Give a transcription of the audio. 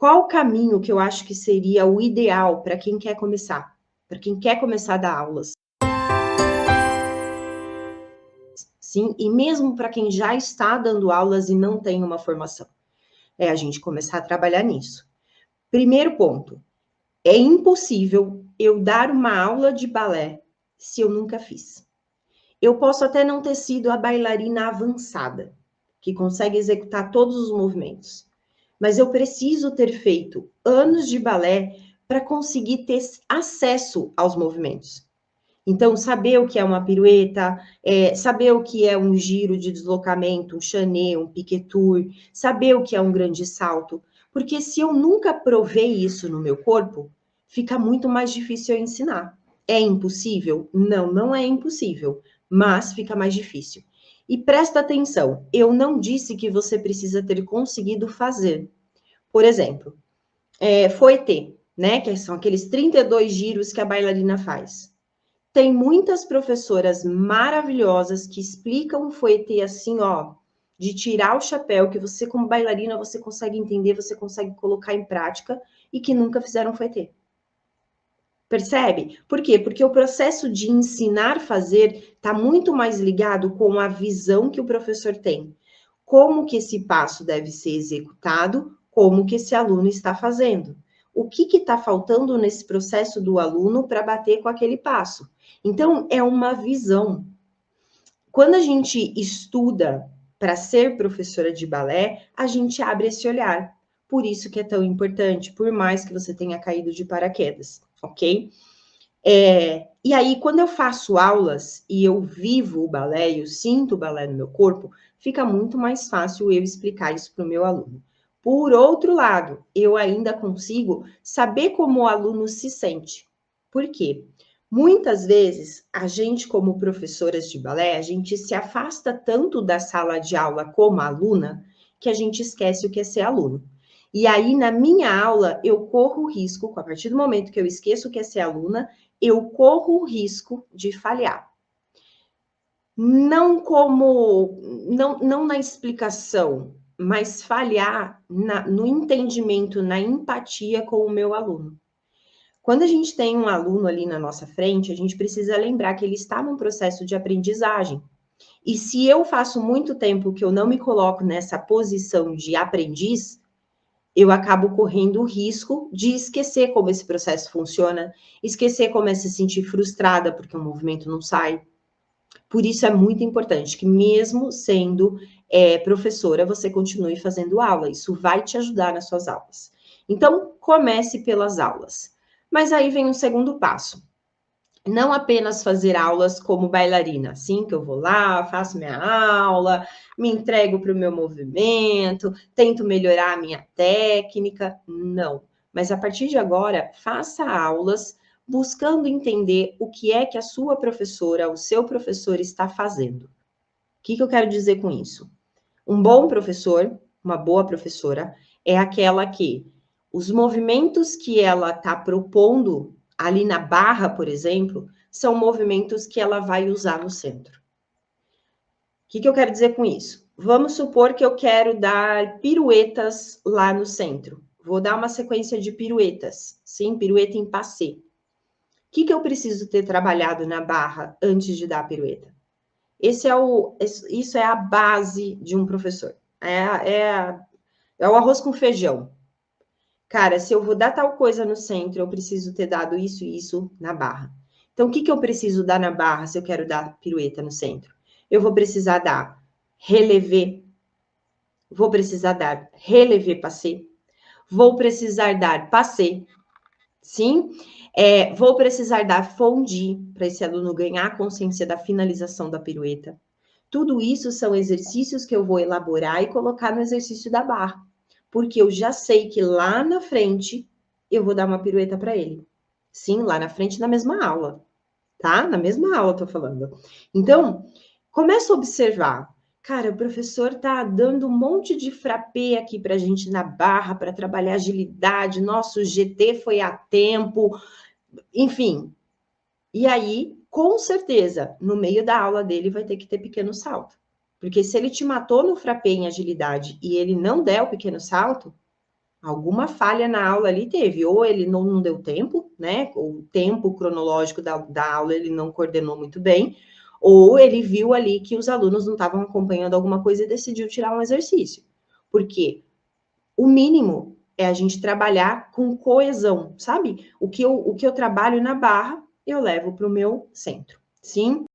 Qual o caminho que eu acho que seria o ideal para quem quer começar? Para quem quer começar a dar aulas? Sim, e mesmo para quem já está dando aulas e não tem uma formação. É a gente começar a trabalhar nisso. Primeiro ponto, é impossível eu dar uma aula de balé se eu nunca fiz. Eu posso até não ter sido a bailarina avançada, que consegue executar todos os movimentos, mas eu preciso ter feito anos de balé para conseguir ter acesso aos movimentos. Então, saber o que é uma pirueta, saber o que é um giro de deslocamento, um chané, um piquetour, saber o que é um grande salto. Porque se eu nunca provei isso no meu corpo, fica muito mais difícil eu ensinar. É impossível? Não, não é impossível, mas fica mais difícil. E presta atenção, eu não disse que você precisa ter conseguido fazer. Por exemplo, fouetté, né? Que são aqueles 32 giros que a bailarina faz. Tem muitas professoras maravilhosas que explicam o fouetté assim, ó, de tirar o chapéu, que você como bailarina, você consegue entender, você consegue colocar em prática, e que nunca fizeram fouetté. Percebe? Por quê? Porque o processo de ensinar a fazer está muito mais ligado com a visão que o professor tem. Como que esse passo deve ser executado, como que esse aluno está fazendo. O que está faltando nesse processo do aluno para bater com aquele passo? Então, é uma visão. Quando a gente estuda para ser professora de balé, a gente abre esse olhar. Por isso que é tão importante, por mais que você tenha caído de paraquedas, ok? E aí, quando eu faço aulas e eu vivo o balé, eu sinto o balé no meu corpo, fica muito mais fácil eu explicar isso para o meu aluno. Por outro lado, eu ainda consigo saber como o aluno se sente. Por quê? Muitas vezes, a gente, como professoras de balé, a gente se afasta tanto da sala de aula como aluna, que a gente esquece o que é ser aluno. E aí, na minha aula, eu corro o risco, a partir do momento que eu esqueço o que é ser aluna, eu corro o risco de falhar. Não na explicação, mas falhar no entendimento, na empatia com o meu aluno. Quando a gente tem um aluno ali na nossa frente, a gente precisa lembrar que ele está num processo de aprendizagem. E se eu faço muito tempo que eu não me coloco nessa posição de aprendiz, eu acabo correndo o risco de esquecer como esse processo funciona, esquecer como é se sentir frustrada porque o movimento não sai. Por isso é muito importante que, mesmo sendo professora, você continue fazendo aula. Isso vai te ajudar nas suas aulas. Então, comece pelas aulas. Mas aí vem um segundo passo. Não apenas fazer aulas como bailarina, assim, que eu vou lá, faço minha aula, me entrego para o meu movimento, tento melhorar a minha técnica. Não. Mas a partir de agora, faça aulas buscando entender o que é que a sua professora, o seu professor está fazendo. O que eu quero dizer com isso? Um bom professor, uma boa professora, é aquela que os movimentos que ela está propondo ali na barra, por exemplo, são movimentos que ela vai usar no centro. O que eu quero dizer com isso? Vamos supor que eu quero dar piruetas lá no centro. Vou dar uma sequência de piruetas, sim, pirueta em passé. O que eu preciso ter trabalhado na barra antes de dar a pirueta? Isso é a base de um professor. É o arroz com feijão. Cara, se eu vou dar tal coisa no centro, eu preciso ter dado isso e isso na barra. Então, o que eu preciso dar na barra se eu quero dar pirueta no centro? Eu vou precisar dar relevé, vou precisar dar relevé passé, vou precisar dar passé, sim? Vou precisar dar fondue, para esse aluno ganhar a consciência da finalização da pirueta. Tudo isso são exercícios que eu vou elaborar e colocar no exercício da barra. Porque eu já sei que lá na frente eu vou dar uma pirueta para ele. Sim, lá na frente na mesma aula, tá? Na mesma aula eu tô falando. Então, começa a observar. Cara, o professor tá dando um monte de frappé aqui pra gente na barra para trabalhar agilidade. Nosso GT foi a tempo. Enfim. E aí, com certeza, no meio da aula dele vai ter que ter pequeno salto. Porque se ele te matou no frappé em agilidade e ele não der o pequeno salto, Alguma falha na aula ali teve, ou ele não deu tempo, né? O tempo cronológico da aula ele não coordenou muito bem, ou ele viu ali que os alunos não estavam acompanhando alguma coisa e decidiu tirar um exercício. Por quê? O mínimo é a gente trabalhar com coesão, sabe? O que eu trabalho na barra, eu levo para o meu centro. Sim?